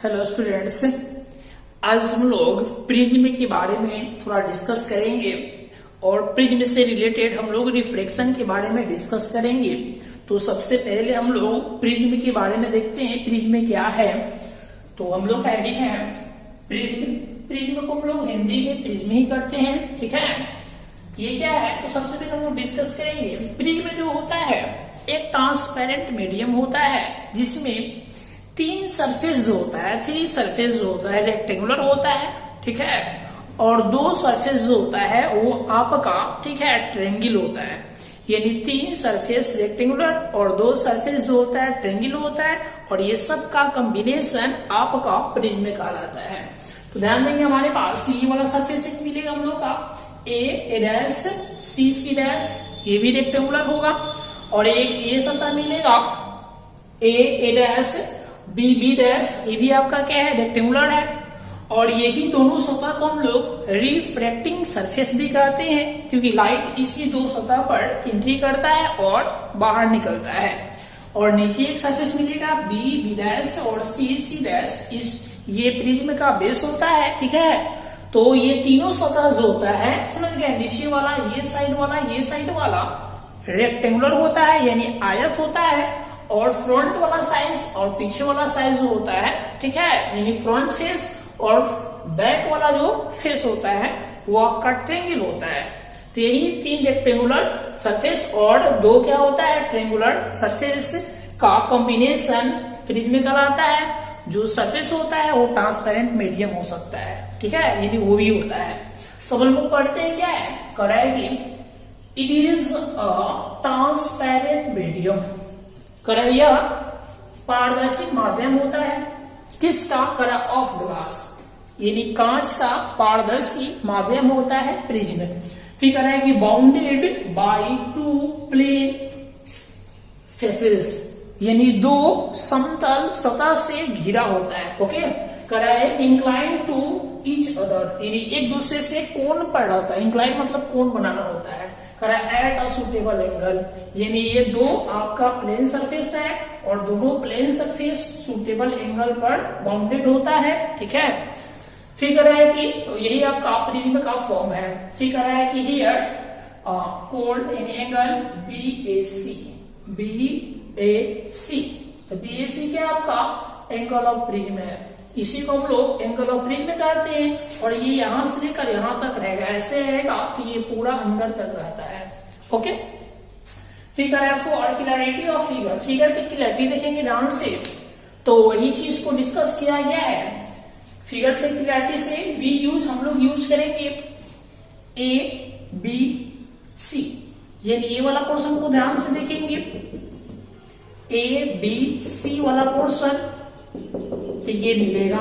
Hello students, आज हम लोग प्रिज्म के बारे में थोड़ा डिस्कस करेंगे और प्रिज्म से रिलेटेड हम लोग रिफ्लेक्शन के बारे में डिस्कस करेंगे। तो सबसे पहले हम लोग प्रिज्म के बारे में देखते हैं प्रिज्म क्या है। तो हम लोग हेडिंग है प्रिज्म। प्रिज्म को हम लोग हिंदी में प्रिज्म ही करते हैं, ठीक है। ये क्या है तो सबसे पहले हम लोग डिस्कस करेंगे। प्रिज्म जो होता है एक ट्रांसपेरेंट मीडियम होता है जिसमें तीन सरफेस जो होता है, थ्री सरफेस जो होता है रेक्टेंगुलर होता है, ठीक है, और दो सरफेस जो होता है वो आपका, ठीक है, ट्रायंगल होता है। यानी तीन सरफेस रेक्टेंगुलर और दो सरफेस जो होता है ट्रायंगल होता है, और ये सब का कॉम्बिनेशन आपका प्रिज्म कहलाता है। तो ध्यान देंगे हमारे पास ये वाला सरफेस एक मिलेगा हम लोग का ए डैश सी डैश, ये भी रेक्टेंगुलर होगा, और एक ये सतह मिलेगा ए डैश बी डैश, ये भी आपका क्या है रेक्टेंगुलर है। और यही दोनों सतह को हम लोग रिफ्रैक्टिंग सरफेस भी कहते हैं क्योंकि लाइट इसी दो सतह पर एंट्री करता है और बाहर निकलता है। और नीचे एक सरफेस मिलेगा बी डैश और सी डैश, इस ये प्रिज्म का बेस होता है, ठीक है। तो ये तीनों सतह जो होता है समझ गए, नीचे वाला ये साइड वाला रेक्टेंगुलर होता है यानी आयत होता है, और फ्रंट वाला साइज और पीछे वाला साइज जो होता है, ठीक है, यानी फ्रंट फेस और बैक वाला जो फेस होता है वो आपका ट्रायंगल होता है। तो यही तीन रेक्टेंगुलर सरफेस और दो क्या होता है ट्रायंगुलर सरफेस का कॉम्बिनेशन प्रिज्म कहलाता है। जो सरफेस होता है वो ट्रांसपेरेंट मीडियम हो सकता है, ठीक है, यानी वो भी होता है। तो हम लोग पढ़ते हैं क्या है, कराएगी it is a transparent medium. करैया पारदर्शी माध्यम होता है, किसका, करा ऑफ ग्लास, यानी कांच का पारदर्शी माध्यम होता है प्रिज्म। फिर करा है कि bounded by two plane faces, यानी दो समतल सतह से घिरा होता है, ओके। करा है इंक्लाइन टू ईच अदर, यानी एक दूसरे से कोण पर रहता है, इंक्लाइन मतलब कोण बनाना होता है। करा एट अ सुटेबल एंगल, यानी ये दो आपका प्लेन सरफेस है और दोनों प्लेन सरफेस सुटेबल एंगल पर बाउंडेड होता है, ठीक है। फिर करा है कि तो यही आपका प्रिज्म का फॉर्म है। फिर करा है कि हियर कोण इन एंगल BAC, तो BAC क्या आपका एंगल ऑफ प्रिज्म है, इसी को हम लोग एंगल ऑफ प्रिज्म कहते हैं। और ये यहां से लेकर यहां तक रहेगा, ऐसे रहेगा कि ये पूरा अंदर तक रहता है, ओके। फिगर है for clarity of figure, figure की क्लैरिटी देखेंगे ध्यान से तो वही चीज को डिस्कस किया गया है। फिगर से क्लैरिटी से वी यूज हम लोग यूज करेंगे ABC, यानी ये वाला पोर्शन को ध्यान से देखेंगे ABC वाला पोर्शन, तो ये मिलेगा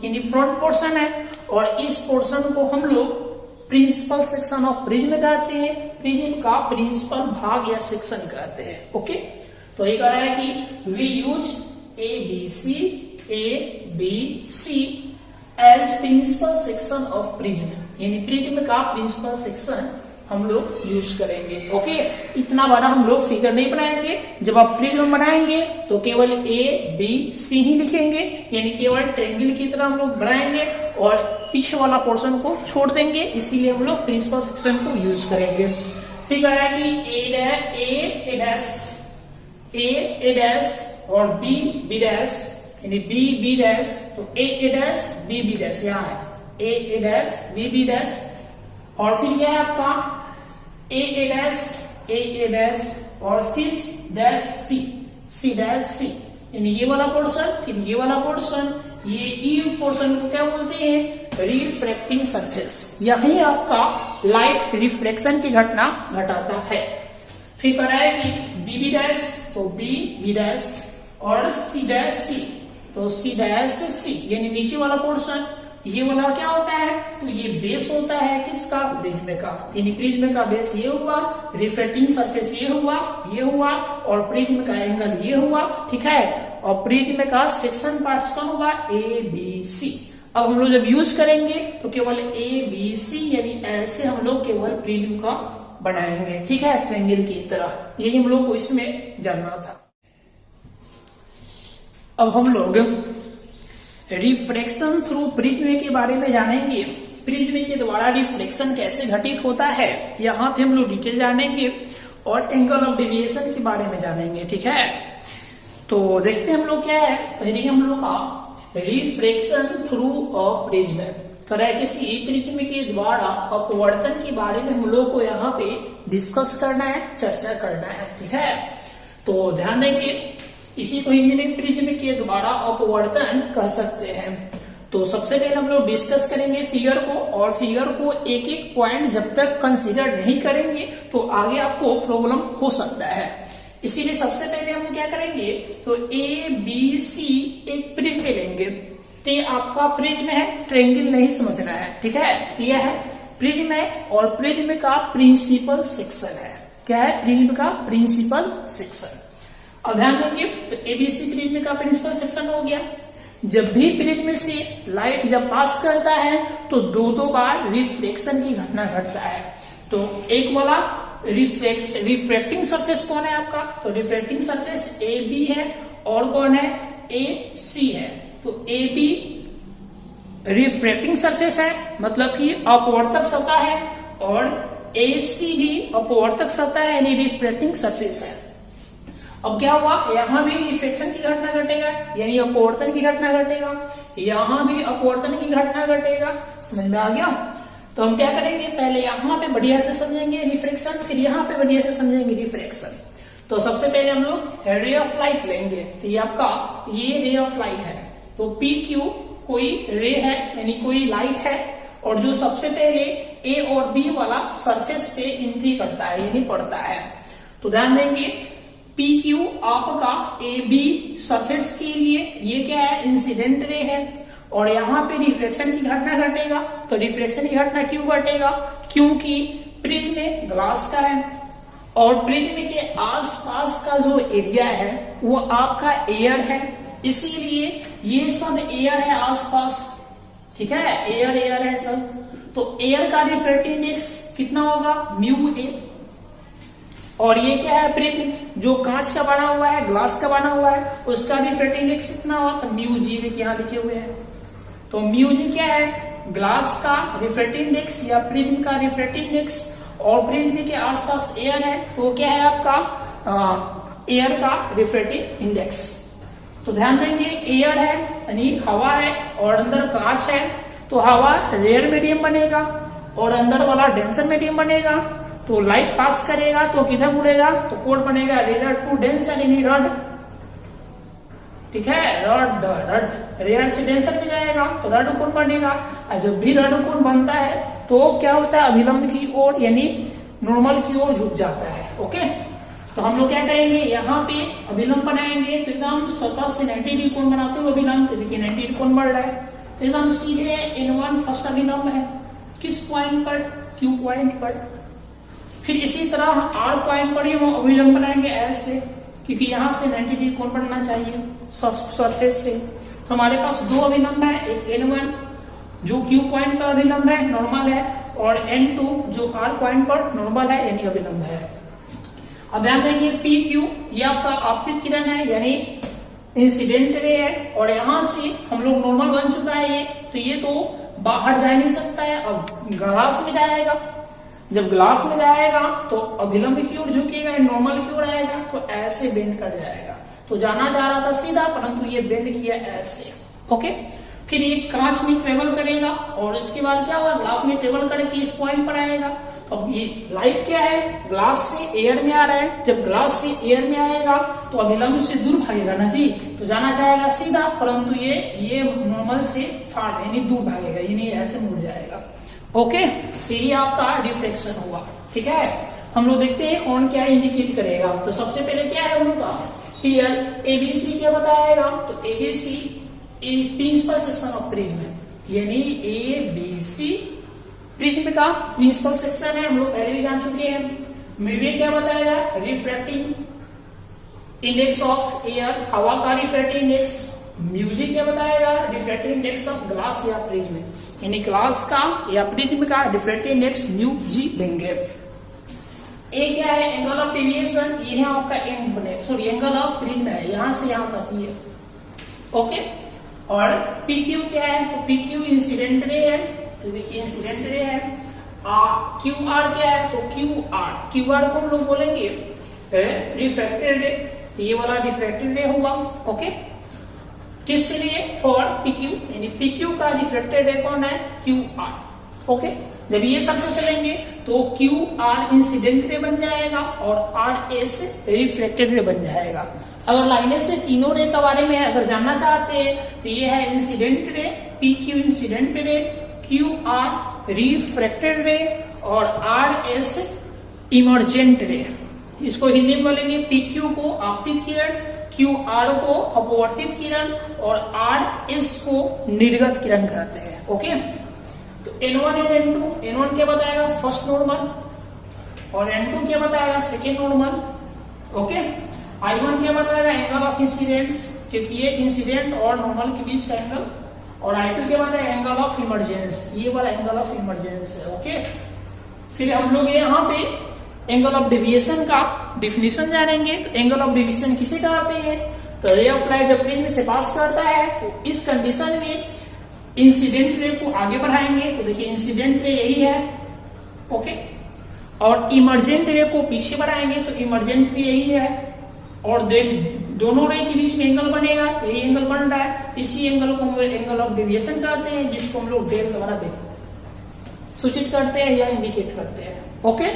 यानी फ्रंट पोर्शन है, और इस पोर्शन को हम लोग प्रिंसिपल सेक्शन ऑफ प्रिज्म कहते हैं, प्रिज्म का प्रिंसिपल भाग या सेक्शन कहते हैं, ओके। तो ये कह रहा है कि we use ABC as principal section of prism, यानी प्रिज्म का प्रिंसिपल सेक्शन हम लोग यूज करेंगे, ओके। इतना बड़ा हम लोग फिगर नहीं बनाएंगे, जब आप प्रिज्म बनाएंगे तो केवल ABC ही लिखेंगे, यानी केवल ट्रायंगल की तरह हम लोग बनाएंगे और पीछे वाला पोर्शन को छोड़ देंगे, इसीलिए हम लोग प्रिंसिपल सेक्शन को यूज करेंगे। फिर है कि A डैश और B डैश, यानी B डैश, तो A डैश B डैश यहाँ है A डैश B डैश, और फिर क्या है आपका A डैश और C डैश C, यानी ये वाला पोर्शन, फिर ये वाला पोर्शन, ये E पोर्शन को क्या बोलते हैं, रिफ्रैक्टिंग सरफेस। यही आपका लाइट रिफ्लेक्शन की घटना घटाता है। फिर कह रहा है कि B डैश, तो B डैश और C डैश तो C डैश C, यानी नीचे वाला पोर्शन, ये वाला क्या होता है, तो ये बेस होता है किसका, प्रिज्म का, यानी प्रिज्म का बेस ये हुआ, रिफ्लेक्टिंग सरफेस ये हुआ और प्रिज्म का एंगल ये हुआ, ठीक है। और प्रिज्म का सेक्शन पार्ट्स कौन होगा, ABC। अब हम लोग जब यूज करेंगे तो केवल ABC, यानी ऐसे हम लोग केवल प्रिज्म का बनाएंगे, ठीक है, ट्रायंगल की तरह। यही हम लोग को इसमें जानना था। अब हम लोग रिफ्रैक्शन थ्रू प्रिज्म के बारे में जानेंगे। प्रिज्म के द्वारा रिफ्लेक्शन कैसे घटित होता है यहाँ पे हम लोग डिटेल जानेंगे और एंगल ऑफ डेविएशन के बारे में जानेंगे। ठीक है, तो देखते हैं हम लोग क्या है। पहले हम लोग का रिफ्रैक्शन थ्रू अ प्रिज्म करें, किसी प्रिज्म के द्वारा अपवर्तन के बारे में हम लोग को यहाँ पे डिस्कस करना है, चर्चा करना है। ठीक है, तो ध्यान देंगे, इसी को हिंदी में प्रिज्म के द्वारा अपवर्तन कह सकते हैं। तो सबसे पहले हम लोग डिस्कस करेंगे फिगर को, और फिगर को एक एक पॉइंट जब तक कंसीडर नहीं करेंगे तो आगे आपको प्रॉब्लम हो सकता है। इसीलिए सबसे पहले हम क्या करेंगे, तो ए बी सी एक प्रिज्म लेंगे। तो आपका प्रिज्म है, ट्रायंगल नहीं समझना है। ठीक है, क्लियर है, प्रिज्म है और प्रिज्म का प्रिंसिपल सेक्शन है। क्या है, प्रिज्म का प्रिंसिपल सेक्शन। अब ध्यान देंगे, तो एबीसी प्रिज्म का प्रिंसिपल सेक्शन हो गया। जब भी प्रिज्म से लाइट जब पास करता है तो दो बार रिफ्लेक्शन की घटना घटता है। तो एक वाला रिफ्रैक्टिंग सरफेस कौन है आपका, तो रिफ्रैक्टिंग सरफेस ए बी है और कौन है, ए सी है। तो ए बी रिफ्रैक्टिंग सरफेस है, मतलब कि अपवर्तक सतह है, और ए सी भी अपवर्तक सतह है, यानी रिफ्रैक्टिंग सरफेस है। अब क्या हुआ, यहां भी रिफ्लेक्शन की घटना घटेगा, यानी अपवर्तन की घटना घटेगा, यहां भी अपवर्तन की घटना घटेगा। समझ में आ गया। तो हम क्या करेंगे, पहले यहां पे बढ़िया से समझेंगे रिफ्लेक्शन, फिर यहां पे बढ़िया से समझेंगे रिफ्लेक्शन। तो सबसे पहले हम लोग रे ऑफ लाइट लेंगे। तो ये आपका ये रे ऑफ लाइट है, तो पी क्यू कोई रे है, यानी कोई लाइट है, और जो सबसे पहले ए और बी वाला सरफेस पे एंट्री करता है, यानी पड़ता है। तो ध्यान देंगे, पी क्यू आपका ए बी सरफेस के लिए ये क्या है, इंसिडेंट रे है, और यहाँ पे रिफ्लेक्शन की घटना घटेगा। तो रिफ्लेक्शन की घटना क्यों घटेगा, क्योंकि प्रिज्म ग्लास का है और प्रिज्म के आसपास का जो एरिया है वो आपका एयर है, इसीलिए ये सब एयर है आसपास। ठीक है, एयर एयर है सब। तो एयर का रिफ्रैक्टिव इंडेक्स कितना होगा, म्यू ए, और ये क्या है, प्रिज्म जो कांच का बना हुआ है, ग्लास का बना हुआ है, उसका रिफ्रैक्टिव इंडेक्स कितना हुआ, तो म्यू जी यहाँ लिखे हुए हैं। तो म्यू जी क्या है, ग्लास का रिफ्रैक्टिव इंडेक्स या प्रिज्म का रिफ्रैक्टिव इंडेक्स, और प्रिज्म के आसपास एयर है, तो क्या है आपका एयर का रिफ्रैक्टिव इंडेक्स। तो ध्यान देंगे, एयर है यानी हवा है और अंदर कांच है, तो हवा रेयर मीडियम बनेगा और अंदर वाला डेंसर मीडियम बनेगा। तो लाइट पास करेगा तो किधर मुड़ेगा, तो कोड बनेगा रेयर टू डेंसर यानी रड। ठीक है, रड रेयर से डेंसर में जाएगा तो रड कोण बनेगा, और जब भी रड कोण बनता है तो क्या होता है, अभिलंब की ओर यानी नॉर्मल की ओर झुक जाता है। ओके, तो हम लोग क्या करेंगे, यहाँ पे अभिलंब बनाएंगे, तो एकदम सतह से 90 डिग्री कोण बनाते हुए अभिलंब। तो देखिए 90 डिग्री कोण बढ़ रहा है, तो एकदम सीधे N1 फर्स्ट अभिलंब है, किस पॉइंट पर, Q पॉइंट पर। फिर इसी तरह R पॉइंट पर ही हम अभिलंब बनाएंगे ऐसे, क्योंकि यहाँ से 90 डिग्री कोण बनना चाहिए सरफेस से। तो हमारे पास दो अभिलंब है, एक N1 जो Q पॉइंट पर अभिलंब है, नॉर्मल है, और N2 जो R पॉइंट पर नॉर्मल है यानी अभिलंब है। अब ध्यान देंगे, पी क्यू ये आपका आपतित किरण है यानी इंसिडेंट रे है, और यहां से हम लोग नॉर्मल बन चुका है ये, तो ये तो बाहर जा नहीं सकता है, अब ग्लास में जाएगा। जब ग्लास में जाएगा तो अभिलंब की ओर झुकेगा, नॉर्मल की ओर आएगा, तो ऐसे बेंड कर जाएगा। तो जाना जा रहा था सीधा, परंतु ये बेंड किया ऐसे। ओके, फिर ये कांच में ट्रेवल करेगा और इसके बाद क्या होगा, ग्लास में ट्रेवल करके इस पॉइंट पर आएगा। अब ये लाइट क्या है, ग्लास से एयर में आ रहा है, जब ग्लास से एयर में आएगा तो अभिलंब से दूर भागेगा ना जी, तो जाना चाहेगा सीधा, परंतु ये नॉर्मल से फार यानी दूर भागेगा, यानी ऐसे मुड़ जाएगा। ओके, तो ये आपका रिफ्लेक्शन हुआ। ठीक है, हम लोग देखते हैं कौन क्या इंडिकेट करेगा। तो सबसे पहले क्या है उनका, हियर एबीसी क्या बताएगा, तो ABC is principal section of prism, यानी एबीसी प्रिज्म का प्रिंसिपल सेक्शन है, हम लोग पहले भी जान चुके हैं। म्यू क्या बताएगा, रिफ्रैक्टिंग इंडेक्स ऑफ एयर, हवा का रिफ्रैक्टिव इंडेक्स। म्यूजिक क्या बताएगा, रिफ्रैक्टिव इंडेक्स ऑफ ग्लास या प्रिज्म, यानी ग्लास का या प्रिज्म का रिफ्रैक्टिव इंडेक्स म्यू जी लेंगे। ए क्या है, एंगल ऑफ डेविएशन, ये है आपका एंगल ऑफ प्रिज्म है, यहां से यहां तक ये। ओके, और PQ क्या है, तो PQ इंसिडेंट रे है, तो देखिए इंसिडेंट रे है। QR क्या है, तो QR को हम लोग बोलेंगे रिफ्रैक्टेड रे, तो ये वाला रिफ्रैक्टेड रे हुआ। ओके, किसके लिए, फॉर PQ, यानी PQ का रिफ्रैक्टेड रे कौन है, QR। ओके, जब ये शब्द चलेंगे तो QR इंसिडेंट रे बन जाएगा और RS रिफ्लेक्टेड रे बन जाएगा। अगर लाइनें से तीनों रे के बारे में अगर जानना चाहते हैं तो ये है incident ray, PQ incident ray, QR refracted रे और RS इमर्जेंट रे। इसको हिंदी में बोलेंगे PQ को आपतित किरण, QR को अपवर्तित किरण और RS को निर्गत किरण कहते हैं। ओके, तो N1 और N2, N1 क्या बताएगा, फर्स्ट नॉर्मल, और N2 क्या बताएगा, सेकेंड नॉर्मल। ओके, I1 क्या बताएगा, एंगल ऑफ इंसिडेंस, क्योंकि ये इंसिडेंट और नॉर्मल के बीच का एंगल, और I2 क्या बताएगा, एंगल ऑफ इमरजेंस, ये वाला एंगल ऑफ इमरजेंस है। ओके, फिर हम लोग यहाँ पे एंगल ऑफ डेविएशन का डिफिनेशन जानेंगे। तो एंगल ऑफ डेविएशन किसे कहते हैं, तो रे ऑफ लाइट प्रिज्म से पास करता है, तो इस कंडीशन में इंसिडेंट रे को आगे बढ़ाएंगे, तो देखिए इंसिडेंट रे यही है। ओके, और इमर्जेंट रे को पीछे बढ़ाएंगे, तो इमर्जेंट रे यही है, और देन दोनों रे के बीच में एंगल बनेगा, तो यही एंगल बन रहा है। इसी एंगल को हम एंगल ऑफ डेविएशन कहते हैं, जिसको हम लोग डेल द्वारा सूचित करते हैं या इंडिकेट करते हैं। ओके,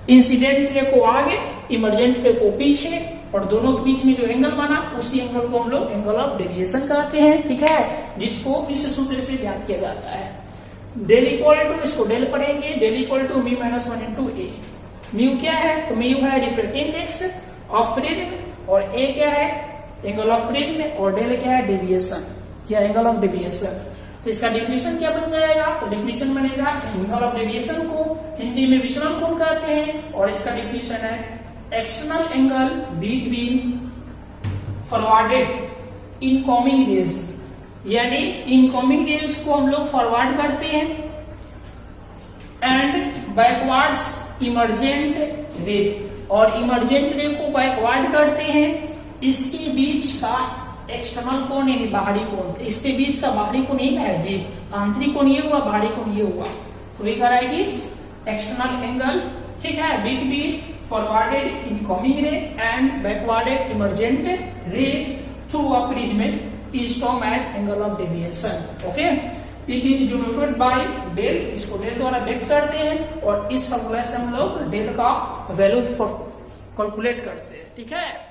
इंसिडेंट रे को आगे, इमर्जेंट रे को पीछे, और दोनों के बीच में जो एंगल बना उसी एंगल को हम लोग एंगल ऑफ डेविएशन कहते हैं। ठीक है, जिसको इस सूत्र से ज्ञात किया जाता है। डेल इक्वल टू, इसको डेल पढ़ेंगे, del equal to mu minus 1 into A. Mu क्या है, तो म्यू है रिफ्रैक्टिव इंडेक्स ऑफ प्रिज्म, और ए क्या है, एंगल ऑफ प्रिज्म, और डेल क्या है, डेविएशन या एंगल ऑफ डेविएशन। तो इसका डिफिनेशन क्या बन जाएगा, तो डिफिनेशन बनेगा एंगल ऑफ डेविएशन को हिंदी में विचलन कोण कहते हैं, और इसका डिफिनेशन है external angle between forwarded incoming rays, यानी इनकमिंग रेज को हम लोग फॉरवर्ड करते हैं, एंड बैकवर्ड्स इमर्जेंट रे, और इमर्जेंट रे को बैकवर्ड करते हैं, इसके बीच का एक्सटर्नल कोण यानी बाहरी कोण, इसके बीच का बाहरी कोण एक है जी, आंतरिक कोण ये हुआ, बाहरी कोण ये हुआ, तो ये कराएगी एक्सटर्नल एंगल। ठीक है, between forwarded incoming ray and backwarded emergent ray through a prism is term as angle of deviation. Okay, it is denoted by del, इसको डेल द्वारा व्यक्त करते हैं, और इस फॉर्मूला से हम लोग डेल का वैल्यू कैलकुलेट करते हैं। ठीक है।